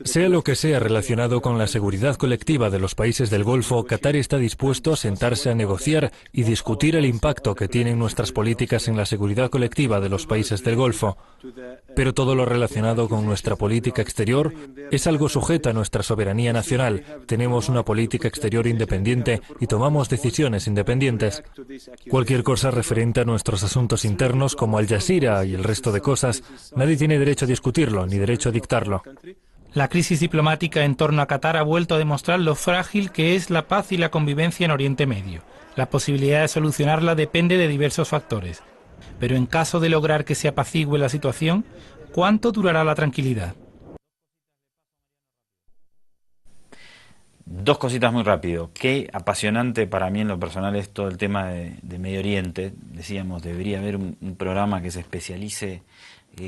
Sea lo que sea relacionado con la seguridad colectiva de los países del Golfo, Qatar está dispuesto a sentarse a negociar y discutir el impacto que tienen nuestras políticas en la seguridad colectiva de los países del Golfo. Pero todo lo relacionado con nuestra política exterior es algo sujeto a nuestra soberanía nacional. Tenemos una política exterior independiente y tomamos decisiones independientes. Cualquier cosa referente a nuestros asuntos internos, como Al Jazeera y el resto de cosas, nadie tiene derecho a discutirlo ni derecho a dictarlo. La crisis diplomática en torno a Qatar ha vuelto a demostrar lo frágil que es la paz y la convivencia en Oriente Medio. La posibilidad de solucionarla depende de diversos factores. Pero en caso de lograr que se apacigüe la situación, ¿cuánto durará la tranquilidad? Dos cositas muy rápido. Qué apasionante para mí en lo personal es todo el tema de Medio Oriente. Decíamos, debería haber un programa que se especialice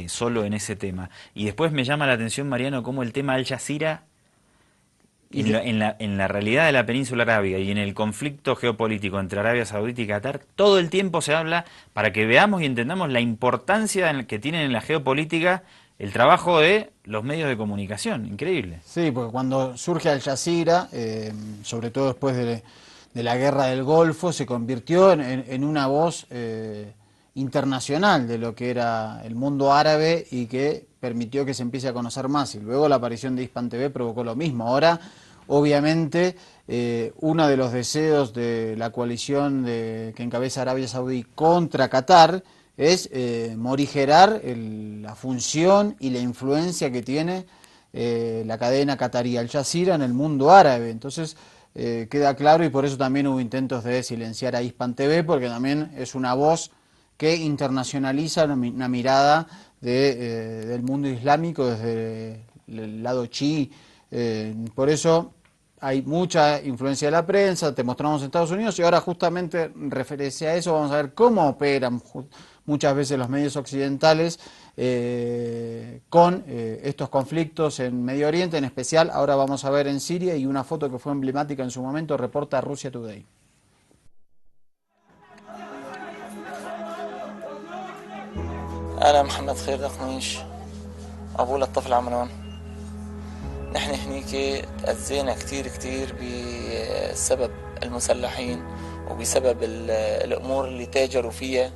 solo en ese tema. Y después me llama la atención, Mariano, cómo el tema Al Jazeera en la realidad de la península arábiga y en el conflicto geopolítico entre Arabia Saudita y Qatar, todo el tiempo se habla para que veamos y entendamos la importancia que tienen en la geopolítica el trabajo de los medios de comunicación. Increíble. Sí, porque cuando surge Al Jazeera, sobre todo después de la guerra del Golfo, se convirtió en una voz internacional de lo que era el mundo árabe y que permitió que se empiece a conocer más. Y luego la aparición de Hispan TV provocó lo mismo. Ahora, obviamente, uno de los deseos de la coalición que encabeza Arabia Saudí contra Qatar es morigerar la función y la influencia que tiene la cadena catarí Al Jazeera en el mundo árabe. Entonces queda claro, y por eso también hubo intentos de silenciar a Hispan TV, porque también es una voz que internacionaliza una mirada del mundo islámico desde el lado chií. Por eso hay mucha influencia de la prensa, te mostramos en Estados Unidos, y ahora justamente referencia a eso vamos a ver cómo operan muchas veces los medios occidentales con estos conflictos en Medio Oriente, en especial ahora vamos a ver en Siria, y una foto que fue emblemática en su momento reporta Russia Today. أنا محمد خير دقنيش أبو للطفل عمران. نحن هنيك تأذينا كتير بسبب المسلحين وبسبب الأمور اللي تاجروا فيها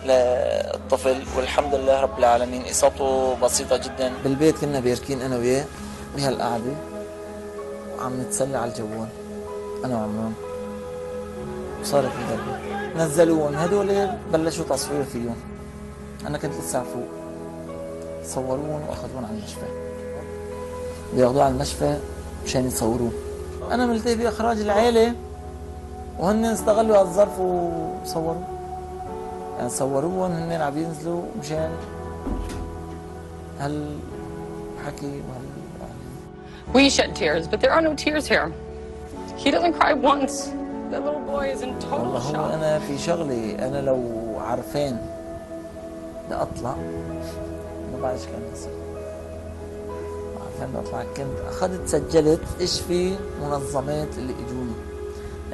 للطفل، والحمد لله رب العالمين إصابته بسيطة جدا. بالبيت كنا بيركين أنا وياه بهالقعدة وعم نتسلى على الجوال أنا وعمران، وصارت الضربة. نزلوهم هدول بلشوا تصوير فيهم، أنا كنت لسه فوق، صوروهم وأخذوهم على المشفى، بياخدوه على المشفى مشان يصوروه. أنا ملتهي بإخراج العيلة وهن استغلوا هالظرف وصوروه، يعني صوروهم هن عم ينزلوا مشان هالحكي We shed tears, but there are no tears here. He doesn't cry once. The little boy is in total والله shock. هو أنا في شغلي، أنا لو عرفان بدي أطلع ما بعرفش كان يصير. عرفان بدي أطلع، كنت أخذت سجلت إيش في منظمات اللي إجوني،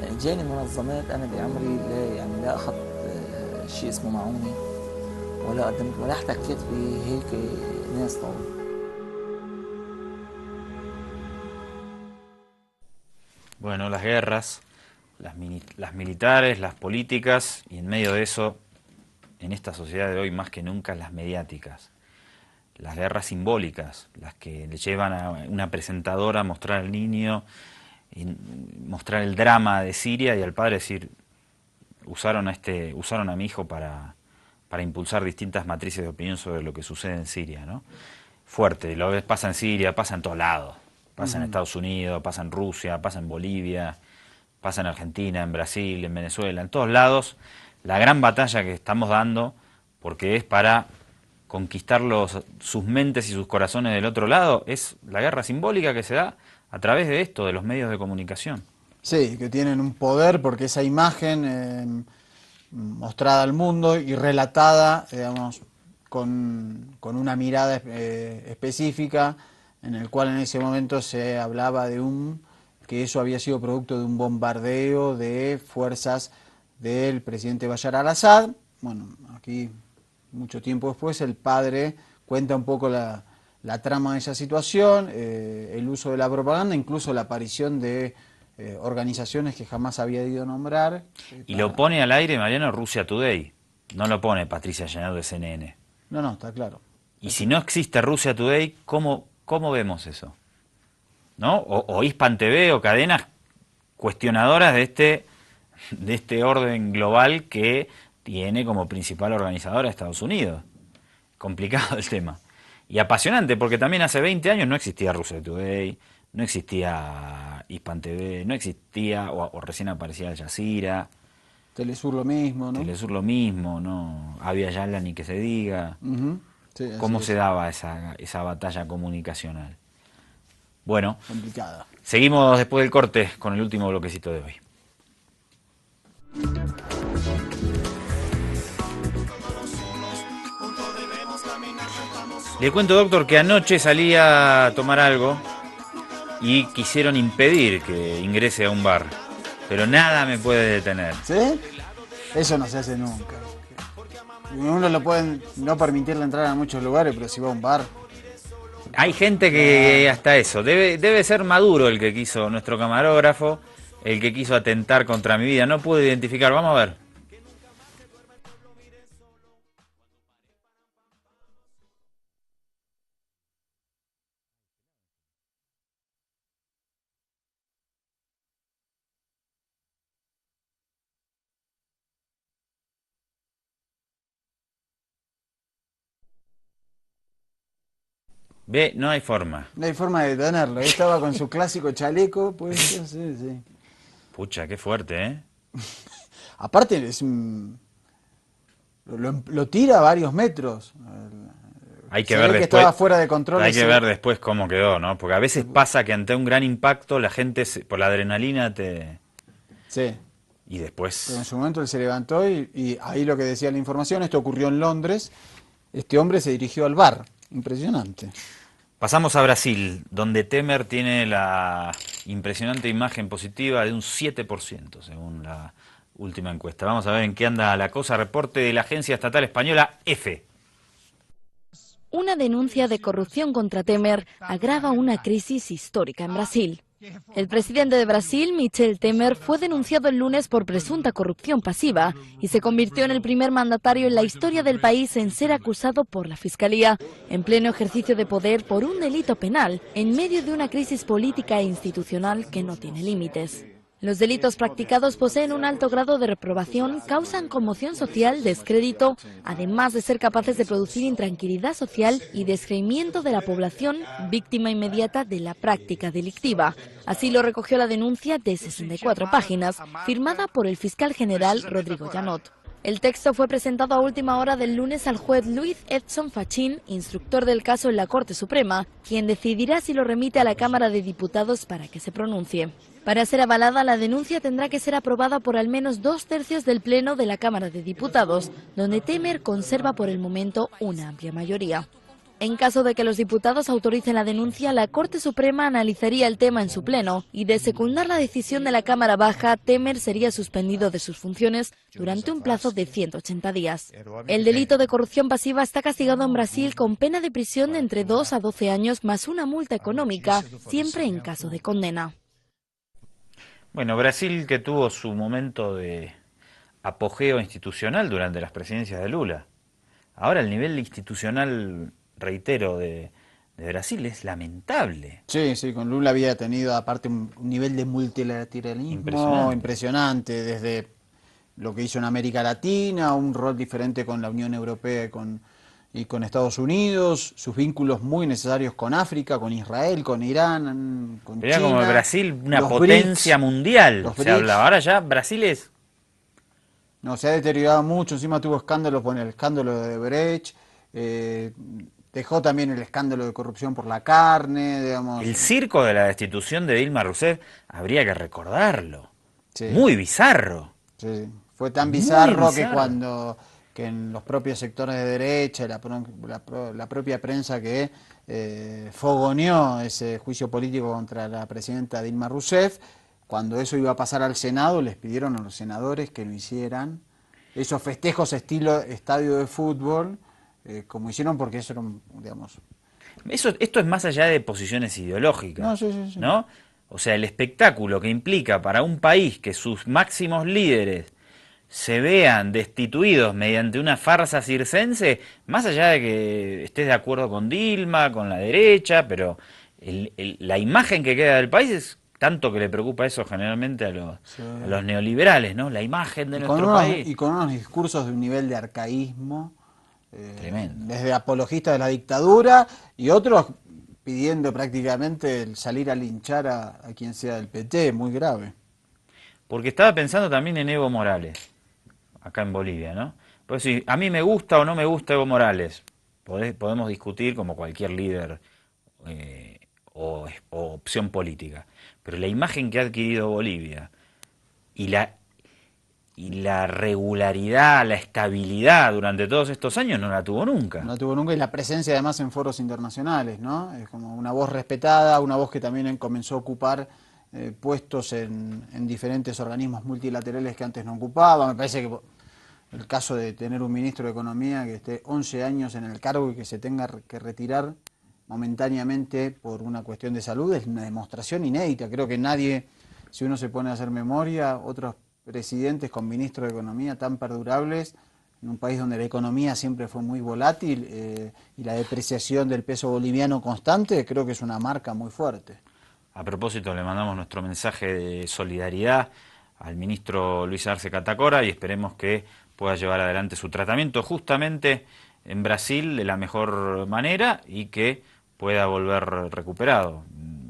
يعني جاني منظمات أنا بعمري لا أخذت شيء اسمه معونة ولا قدمت ولا احتكيت بهيك ناس طول. Bueno, las guerras, las militares, las políticas, y en medio de eso, en esta sociedad de hoy más que nunca, las mediáticas. Las guerras simbólicas, las que le llevan a una presentadora a mostrar al niño, y mostrar el drama de Siria, y al padre decir, usaron a mi hijo para impulsar distintas matrices de opinión sobre lo que sucede en Siria, ¿no? Fuerte, pasa en Siria, pasa en todos lados. Pasa en Estados Unidos, pasa en Rusia, pasa en Bolivia, pasa en Argentina, en Brasil, en Venezuela, en todos lados. La gran batalla que estamos dando, porque es para conquistar sus mentes y sus corazones del otro lado, es la guerra simbólica que se da a través de esto, de los medios de comunicación. Sí, que tienen un poder porque esa imagen mostrada al mundo y relatada, digamos, con una mirada específica, en el cual en ese momento se hablaba que eso había sido producto de un bombardeo de fuerzas del presidente Bashar al-Assad. Bueno, aquí mucho tiempo después el padre cuenta un poco la trama de esa situación, el uso de la propaganda, incluso la aparición de organizaciones que jamás había ido a nombrar. Y lo pone al aire, Mariano, Russia Today, no lo pone Patricia Llenado de CNN. No, está claro. Y si no existe Russia Today, ¿Cómo vemos eso? ¿No? O Hispan TV o cadenas cuestionadoras de este orden global que tiene como principal organizadora a Estados Unidos. Complicado el tema. Y apasionante, porque también hace 20 años no existía Russia Today, no existía Hispan TV, no existía, o recién aparecía Al Jazeera. Telesur lo mismo, ¿no? Telesur lo mismo, ¿no? Avia Yala ni que se diga. Sí, ¿Cómo se daba esa batalla comunicacional? Bueno, complicada. Seguimos después del corte con el último bloquecito de hoy. Le cuento, doctor, que anoche salí a tomar algo y quisieron impedir que ingrese a un bar, pero nada me puede detener. ¿Sí? Eso no se hace nunca. Uno lo pueden no permitirle entrar a muchos lugares, pero si va a un bar... Hay gente que hasta eso, debe ser Maduro el que quiso, nuestro camarógrafo, el que quiso atentar contra mi vida. No pude identificar, vamos a ver. Ve, no hay forma. No hay forma de detenerlo. Él estaba con su clásico chaleco, pues sí. Pucha, qué fuerte, ¿eh? Aparte, lo tira a varios metros. Hay que Se ver ve que después, estaba fuera de control. hay que ver después cómo quedó, ¿no? Porque a veces pasa que ante un gran impacto la gente, por la adrenalina, Sí. Y después... Pero en su momento él se levantó y ahí lo que decía la información, esto ocurrió en Londres, este hombre se dirigió al bar. Impresionante. Pasamos a Brasil, donde Temer tiene la impresionante imagen positiva de un 7%, según la última encuesta. Vamos a ver en qué anda la cosa. Reporte de la agencia estatal española EFE. Una denuncia de corrupción contra Temer agrava una crisis histórica en Brasil. El presidente de Brasil, Michel Temer, fue denunciado el lunes por presunta corrupción pasiva y se convirtió en el primer mandatario en la historia del país en ser acusado por la Fiscalía, en pleno ejercicio de poder por un delito penal, en medio de una crisis política e institucional que no tiene límites. Los delitos practicados poseen un alto grado de reprobación, causan conmoción social, descrédito, además de ser capaces de producir intranquilidad social y descreimiento de la población, víctima inmediata de la práctica delictiva. Así lo recogió la denuncia de 64 páginas, firmada por el fiscal general Rodrigo Janot. El texto fue presentado a última hora del lunes al juez Luis Edson Fachin, instructor del caso en la Corte Suprema, quien decidirá si lo remite a la Cámara de Diputados para que se pronuncie. Para ser avalada, la denuncia tendrá que ser aprobada por al menos 2/3 del Pleno de la Cámara de Diputados, donde Temer conserva por el momento una amplia mayoría. En caso de que los diputados autoricen la denuncia, la Corte Suprema analizaría el tema en su pleno y, de secundar la decisión de la Cámara Baja, Temer sería suspendido de sus funciones durante un plazo de 180 días. El delito de corrupción pasiva está castigado en Brasil con pena de prisión de entre 2 a 12 años más una multa económica, siempre en caso de condena. Bueno, Brasil que tuvo su momento de apogeo institucional durante las presidencias de Lula. Ahora el nivel institucional, reitero, de Brasil es lamentable. Sí, con Lula había tenido aparte un nivel de multilateralismo impresionante, desde lo que hizo en América Latina, un rol diferente con la Unión Europea y con Estados Unidos, sus vínculos muy necesarios con África, con Israel, con Irán, con China. Era como Brasil una los potencia BRICS, mundial, los se BRICS. hablaba. Ahora ya Brasil es... No, se ha deteriorado mucho, encima tuvo escándalos, bueno, el escándalo de Brecht, dejó también el escándalo de corrupción por la carne, digamos. El circo de la destitución de Dilma Rousseff, habría que recordarlo. Sí. Muy bizarro. Sí, fue tan Muy bizarro bizarro. que en los propios sectores de derecha, la propia prensa que fogoneó ese juicio político contra la presidenta Dilma Rousseff, cuando eso iba a pasar al Senado, les pidieron a los senadores que lo hicieran. Esos festejos estilo estadio de fútbol, como hicieron, porque eso era, digamos... Esto es más allá de posiciones ideológicas, No, sí. ¿no? O sea, el espectáculo que implica para un país que sus máximos líderes se vean destituidos mediante una farsa circense, más allá de que estés de acuerdo con Dilma, con la derecha, pero la imagen que queda del país es tanto que le preocupa eso generalmente a los neoliberales, ¿no? La imagen de nuestro país. Y con unos discursos de un nivel de arcaísmo, tremendo. Desde apologistas de la dictadura y otros pidiendo prácticamente el salir a linchar a quien sea del PT, muy grave. Porque estaba pensando también en Evo Morales, acá en Bolivia, ¿no? Pues si a mí me gusta o no me gusta Evo Morales, podemos discutir como cualquier líder o opción política, pero la imagen que ha adquirido Bolivia y la regularidad, la estabilidad durante todos estos años no la tuvo nunca. No la tuvo nunca, y la presencia además en foros internacionales, ¿no? Es como una voz respetada, una voz que también comenzó a ocupar puestos en diferentes organismos multilaterales que antes no ocupaba. Me parece que el caso de tener un ministro de Economía que esté 11 años en el cargo y que se tenga que retirar momentáneamente por una cuestión de salud es una demostración inédita. Creo que nadie, si uno se pone a hacer memoria, otros presidentes con ministros de Economía tan perdurables en un país donde la economía siempre fue muy volátil y la depreciación del peso boliviano constante, creo que es una marca muy fuerte. A propósito, le mandamos nuestro mensaje de solidaridad al ministro Luis Arce Catacora y esperemos que pueda llevar adelante su tratamiento justamente en Brasil de la mejor manera y que pueda volver recuperado.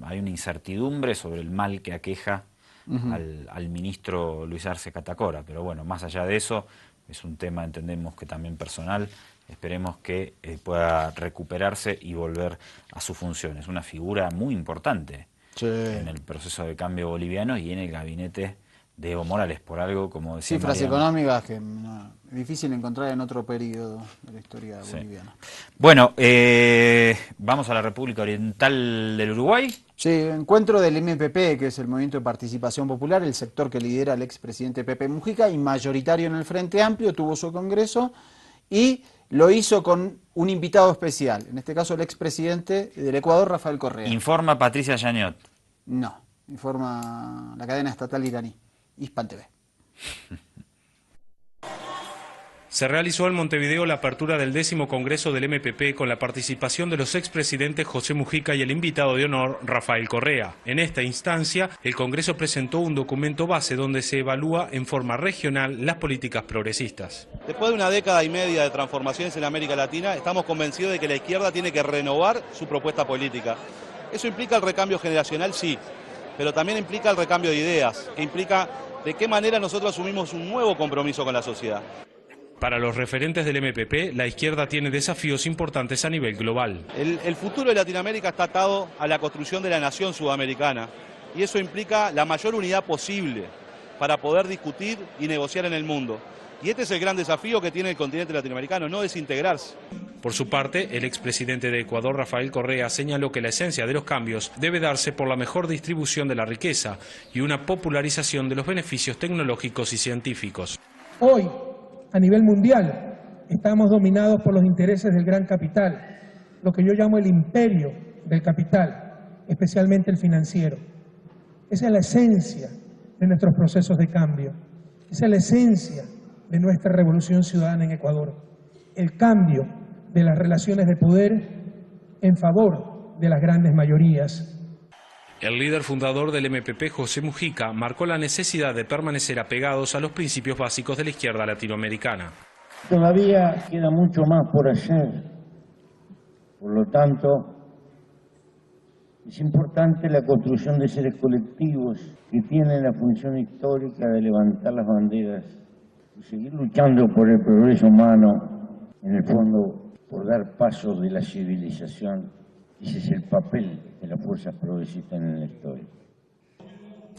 Hay una incertidumbre sobre el mal que aqueja al ministro Luis Arce Catacora, pero bueno, más allá de eso, es un tema, entendemos que también personal, esperemos que pueda recuperarse y volver a su función. Es una figura muy importante en el proceso de cambio boliviano y en el gabinete de Evo Morales, por algo, como decía Cifras Mariano, económicas que es difícil encontrar en otro periodo de la historia boliviana. Bueno, vamos a la República Oriental del Uruguay. Sí, encuentro del MPP, que es el Movimiento de Participación Popular, el sector que lidera el expresidente Pepe Mujica, y mayoritario en el Frente Amplio, tuvo su congreso y lo hizo con un invitado especial, en este caso el expresidente del Ecuador, Rafael Correa. Informa Patricia Yañot. No, informa la cadena estatal iraní, Hispan TV. Se realizó en Montevideo la apertura del 10º Congreso del MPP con la participación de los expresidentes José Mujica y el invitado de honor Rafael Correa. En esta instancia, el Congreso presentó un documento base donde se evalúa en forma regional las políticas progresistas. Después de una década y media de transformaciones en América Latina, estamos convencidos de que la izquierda tiene que renovar su propuesta política. ¿Eso implica el recambio generacional? Sí, pero también implica el recambio de ideas, que implica de qué manera nosotros asumimos un nuevo compromiso con la sociedad. Para los referentes del MPP, la izquierda tiene desafíos importantes a nivel global. El futuro de Latinoamérica está atado a la construcción de la nación sudamericana y eso implica la mayor unidad posible para poder discutir y negociar en el mundo. Y este es el gran desafío que tiene el continente latinoamericano, no desintegrarse. Por su parte, el expresidente de Ecuador, Rafael Correa, señaló que la esencia de los cambios debe darse por la mejor distribución de la riqueza y una popularización de los beneficios tecnológicos y científicos. Hoy, a nivel mundial, estamos dominados por los intereses del gran capital, lo que yo llamo el imperio del capital, especialmente el financiero. Esa es la esencia de nuestros procesos de cambio, esa es la esencia de nuestra revolución ciudadana en Ecuador, el cambio de las relaciones de poder en favor de las grandes mayorías. El líder fundador del MPP, José Mujica, marcó la necesidad de permanecer apegados a los principios básicos de la izquierda latinoamericana. Todavía queda mucho más por hacer, por lo tanto, es importante la construcción de seres colectivos que tienen la función histórica de levantar las banderas y seguir luchando por el progreso humano, en el fondo, por dar pasos de la civilización. Ese es el papel de las fuerzas progresistas en la historia.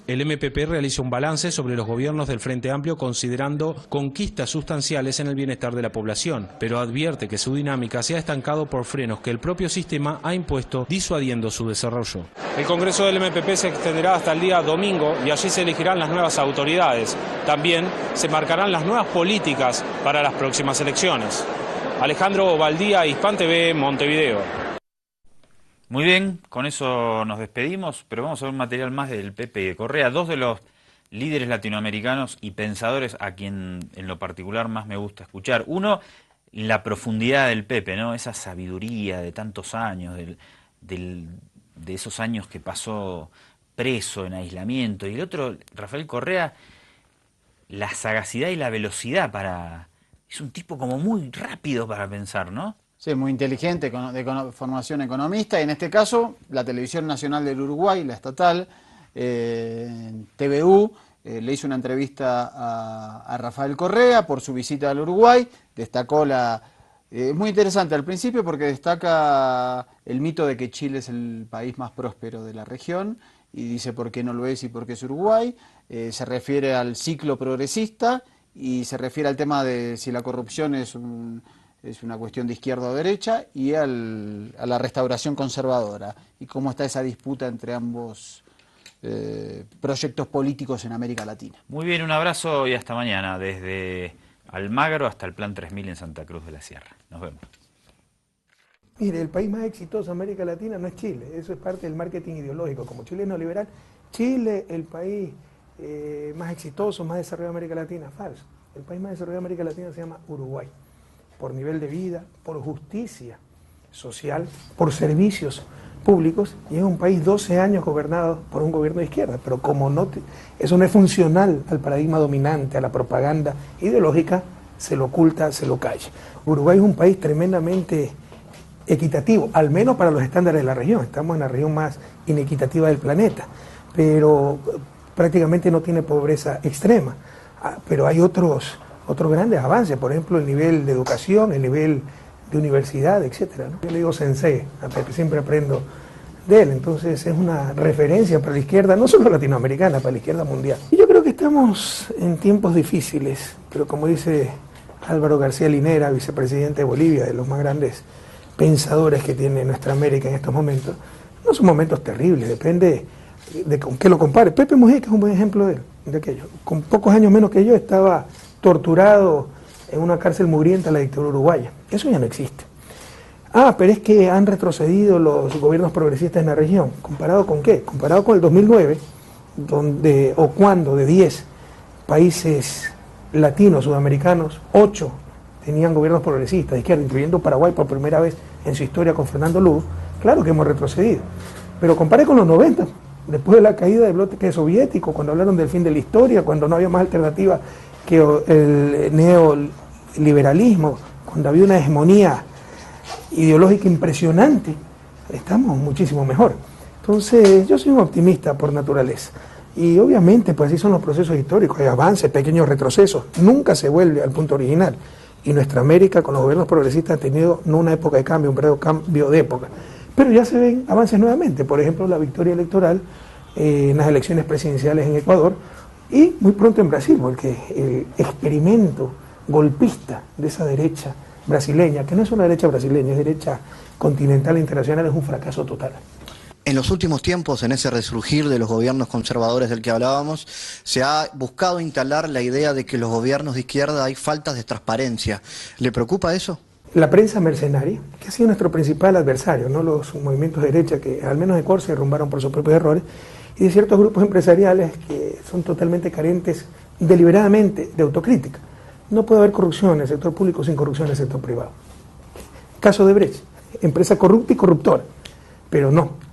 El MPP realiza un balance sobre los gobiernos del Frente Amplio considerando conquistas sustanciales en el bienestar de la población, pero advierte que su dinámica se ha estancado por frenos que el propio sistema ha impuesto disuadiendo su desarrollo. El Congreso del MPP se extenderá hasta el día domingo y allí se elegirán las nuevas autoridades. También se marcarán las nuevas políticas para las próximas elecciones. Alejandro Valdía, Hispan TV, Montevideo. Muy bien, con eso nos despedimos, pero vamos a ver un material más del Pepe de Correa, dos de los líderes latinoamericanos y pensadores a quien en lo particular más me gusta escuchar. Uno, la profundidad del Pepe, ¿no? Esa sabiduría de tantos años, de esos años que pasó preso, en aislamiento. Y el otro, Rafael Correa, la sagacidad y la velocidad para... Es un tipo como muy rápido para pensar, ¿no? Sí, muy inteligente, de formación economista, y en este caso la Televisión Nacional del Uruguay, la estatal, TVU, le hizo una entrevista a Rafael Correa por su visita al Uruguay, destacó es muy interesante al principio porque destaca el mito de que Chile es el país más próspero de la región, y dice por qué no lo es y por qué es Uruguay, se refiere al ciclo progresista y se refiere al tema de si la corrupción es una cuestión de izquierda o derecha, y a la restauración conservadora, y cómo está esa disputa entre ambos proyectos políticos en América Latina. Muy bien, un abrazo y hasta mañana, desde Almagro hasta el Plan 3000 en Santa Cruz de la Sierra. Nos vemos. Mire, el país más exitoso de América Latina no es Chile, eso es parte del marketing ideológico. Como Chile es neoliberal, Chile, el país más exitoso, más desarrollado de América Latina, falso. El país más desarrollado de América Latina se llama Uruguay. Por nivel de vida, por justicia social, por servicios públicos, y es un país 12 años gobernado por un gobierno de izquierda, pero como eso no es funcional al paradigma dominante, a la propaganda ideológica, se lo oculta, se lo calla. Uruguay es un país tremendamente equitativo, al menos para los estándares de la región. Estamos en la región más inequitativa del planeta, pero prácticamente no tiene pobreza extrema. Pero hay otros grandes avances, por ejemplo, el nivel de educación, el nivel de universidad, etcétera, ¿no? Yo le digo sensei, hasta que siempre aprendo de él, entonces es una referencia para la izquierda, no solo latinoamericana, para la izquierda mundial. Y yo creo que estamos en tiempos difíciles, pero como dice Álvaro García Linera, vicepresidente de Bolivia, de los más grandes pensadores que tiene nuestra América en estos momentos, no son momentos terribles, depende de con qué lo compare. Pepe Mujica es un buen ejemplo de aquello. Con pocos años menos que yo estaba torturado en una cárcel mugrienta de la dictadura uruguaya. Eso ya no existe. Pero es que han retrocedido los gobiernos progresistas en la región. ¿Comparado con qué? Comparado con el 2009, cuando de 10 países latinos, sudamericanos, 8 tenían gobiernos progresistas de izquierda, incluyendo Paraguay por primera vez en su historia con Fernando Lugo. Claro que hemos retrocedido. Pero comparé con los 90, después de la caída del bloque soviético, cuando hablaron del fin de la historia, cuando no había más alternativa que el neoliberalismo, cuando había una hegemonía ideológica impresionante, estamos muchísimo mejor. Entonces, yo soy un optimista por naturaleza. Y obviamente, pues así son los procesos históricos, hay avances, pequeños retrocesos, nunca se vuelve al punto original. Y nuestra América, con los gobiernos progresistas, ha tenido no una época de cambio, un breve cambio de época. Pero ya se ven avances nuevamente, por ejemplo, la victoria electoral en las elecciones presidenciales en Ecuador y muy pronto en Brasil, porque el experimento golpista de esa derecha brasileña, que no es una derecha brasileña, es derecha continental e internacional, es un fracaso total. En los últimos tiempos, en ese resurgir de los gobiernos conservadores del que hablábamos, se ha buscado instalar la idea de que los gobiernos de izquierda hay faltas de transparencia. ¿Le preocupa eso? La prensa mercenaria, que ha sido nuestro principal adversario, no los movimientos de derecha que al menos en Ecuador se derrumbaron por sus propios errores, y de ciertos grupos empresariales que son totalmente carentes deliberadamente de autocrítica. No puede haber corrupción en el sector público sin corrupción en el sector privado. Caso de Brecht, empresa corrupta y corruptora, pero no.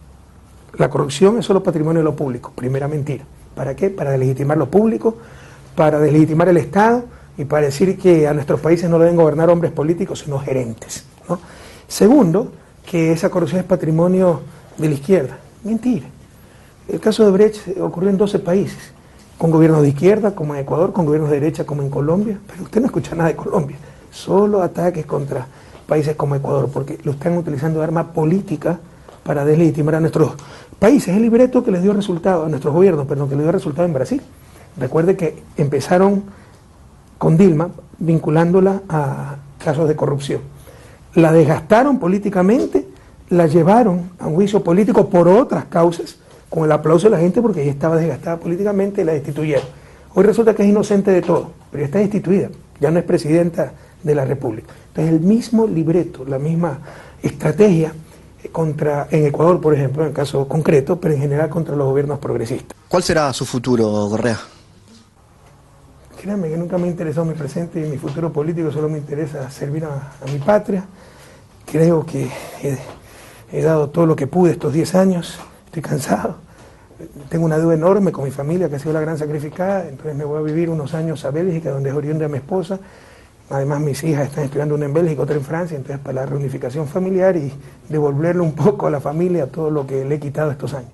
La corrupción es solo patrimonio de lo público, primera mentira. ¿Para qué? Para deslegitimar lo público, para deslegitimar el Estado y para decir que a nuestros países no deben gobernar hombres políticos, sino gerentes, ¿no? Segundo, que esa corrupción es patrimonio de la izquierda. Mentira. El caso de Brecht ocurrió en 12 países, con gobiernos de izquierda, como en Ecuador, con gobiernos de derecha, como en Colombia, pero usted no escucha nada de Colombia, solo ataques contra países como Ecuador, porque lo están utilizando de arma política para deslegitimar a nuestros países. Es el libreto que les dio resultado a nuestros gobiernos, pero que les dio resultado en Brasil. Recuerde que empezaron con Dilma vinculándola a casos de corrupción. La desgastaron políticamente, la llevaron a un juicio político por otras causas, con el aplauso de la gente porque ella estaba desgastada políticamente y la destituyeron. Hoy resulta que es inocente de todo, pero ya está destituida, ya no es presidenta de la República. Entonces el mismo libreto, la misma estrategia en Ecuador, por ejemplo, en el caso concreto, pero en general contra los gobiernos progresistas. ¿Cuál será su futuro, Correa? Créanme que nunca me interesó mi presente y mi futuro político, solo me interesa servir a mi patria. Creo que he dado todo lo que pude estos 10 años, estoy cansado. Tengo una deuda enorme con mi familia, que ha sido la gran sacrificada, entonces me voy a vivir unos años a Bélgica, donde es oriunda mi esposa. Además, mis hijas están estudiando una en Bélgica, otra en Francia, entonces para la reunificación familiar y devolverle un poco a la familia todo lo que le he quitado estos años.